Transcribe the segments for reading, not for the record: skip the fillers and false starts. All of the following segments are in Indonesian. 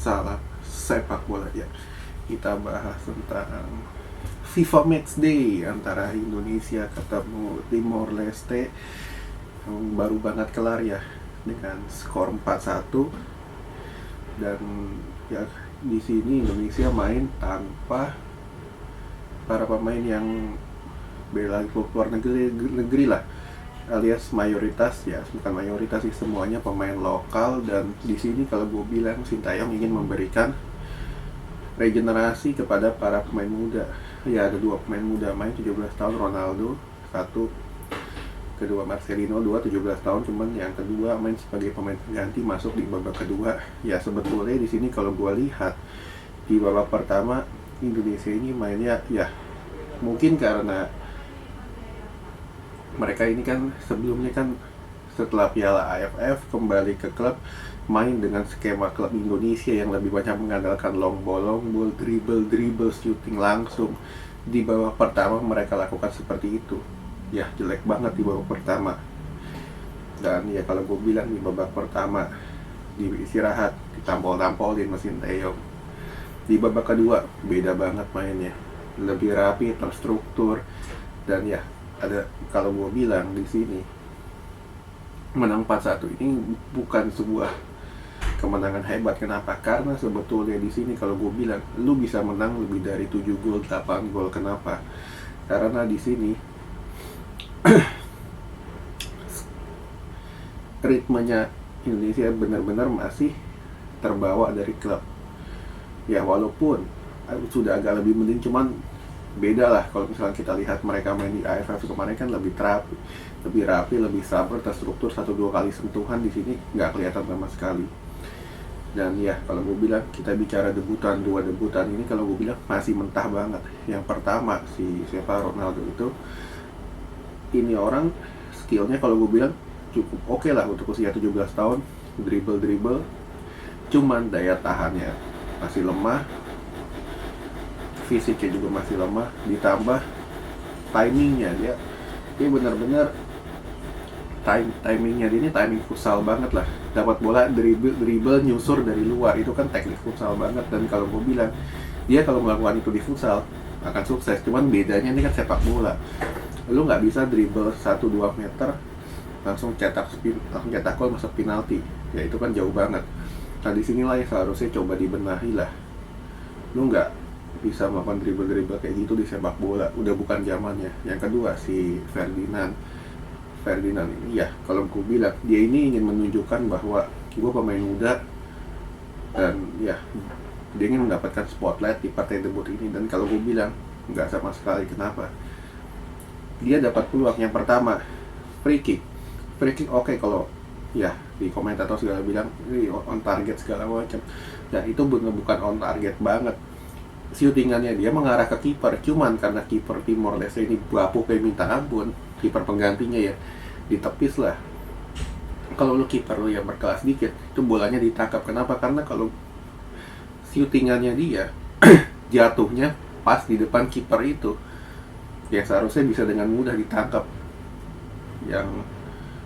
salam sepak bola ya. Kita bahas tentang FIFA Matchday antara Indonesia ketemu Timor Leste yang baru banget kelar ya dengan skor 4-1. Dan ya di sini Indonesia main tanpa para pemain yang bela klub luar negeri lah, alias mayoritas ya, bukan mayoritas sih, semuanya pemain lokal. Dan di sini kalau gue bilang Sintayong ingin memberikan regenerasi kepada para pemain muda. Ya ada dua pemain muda main 17 tahun, Ronaldo satu, kedua Marcelino 17 tahun, cuman yang kedua main sebagai pemain pengganti masuk di babak kedua. Ya sebetulnya di sini kalau gue lihat di babak pertama Indonesia ini mainnya ya mungkin karena mereka ini kan sebelumnya kan setelah Piala AFF kembali ke klub, main dengan skema klub Indonesia yang lebih banyak mengandalkan long ball, dribble, shooting langsung. Di babak pertama mereka lakukan seperti itu. Ya jelek banget di babak pertama. Dan ya kalau gue bilang di babak pertama di istirahat ditampol-tampolin mesin Sintayong. Di babak kedua beda banget mainnya, lebih rapi, terstruktur. Dan ya ada, kalau gue bilang di sini menang 4-1 ini bukan sebuah kemenangan hebat. Kenapa? Karena sebetulnya di sini kalau gue bilang lu bisa menang lebih dari 7 gol, 8 gol. Kenapa? Karena di sini ritmenya Indonesia benar-benar masih terbawa dari klub. Ya walaupun sudah agak lebih mending, cuman beda lah kalau misalnya kita lihat mereka main di AFF kemarin kan lebih rapi, lebih sabar, terstruktur. 1-2 kali sentuhan di sini nggak kelihatan sama sekali. Dan ya kalau gue bilang kita bicara debutan, 2 debutan ini kalau gue bilang masih mentah banget. Yang pertama siapa, Ronaldo itu, ini orang skillnya kalau gue bilang cukup oke lah untuk usia 17 tahun, dribble, cuman daya tahannya masih lemah, fisiknya juga masih lemah, ditambah timingnya dia benar-benar timingnya dia ini timing futsal banget lah. Dapat bola dribble nyusur dari luar, itu kan teknik futsal banget. Dan kalau gue bilang dia kalau melakukan itu di futsal akan sukses. Cuman bedanya ini kan sepak bola, lu nggak bisa dribble 1-2 meter langsung cetak gol masuk penalti, ya itu kan jauh banget. Nah disinilah yang seharusnya coba dibenahi lah. Lu nggak bisa melakukan dribble kayak gitu di sepak bola, udah bukan zamannya. Yang kedua si Ferdinand ini ya kalau gue bilang dia ini ingin menunjukkan bahwa gue pemain muda dan ya dia ingin mendapatkan spotlight di partai debut ini. Dan kalau gue bilang nggak sama sekali. Kenapa? Dia dapat peluang. Yang pertama free kick oke, kalau ya di komentator segala bilang ini on target segala macam, dan itu bukan on target banget. Shootingannya dia mengarah ke kiper, cuman karena kiper Timor Leste ini bapuk kayak minta ampun, kiper penggantinya ya ditepis lah. Kalau lu kiper lu yang berkelas dikit, itu bolanya ditangkap. Kenapa? Karena kalau shootingannya dia jatuhnya pas di depan kiper itu, ya seharusnya bisa dengan mudah ditangkap, yang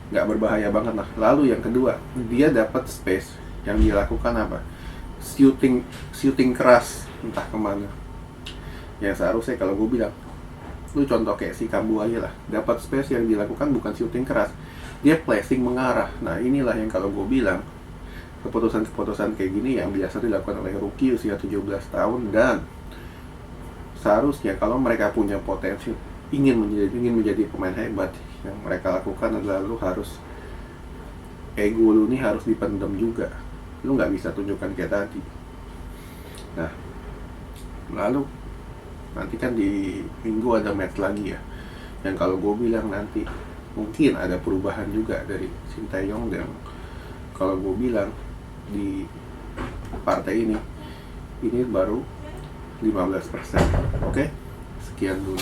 nggak berbahaya banget lah. Lalu yang kedua, dia dapat space, yang dia lakukan apa? Shooting keras entah kemana. Ya seharusnya kalau gue bilang, lu contoh kayak si Kambu aja lah, dapat space yang dilakukan bukan shooting keras, dia placing mengarah. Nah inilah yang kalau gue bilang keputusan kayak gini yang biasa dilakukan oleh rookie usia 17 tahun. Dan seharusnya kalau mereka punya potensi ingin menjadi pemain hebat, yang mereka lakukan adalah lu harus ego lu nih harus dipendam juga. Lu nggak bisa tunjukkan kayak tadi. Nah lalu nanti kan di minggu ada match lagi ya, yang kalau gue bilang nanti mungkin ada perubahan juga dari Sintayong. Dan kalau gue bilang di partai ini baru 15%. Oke? Sekian dulu.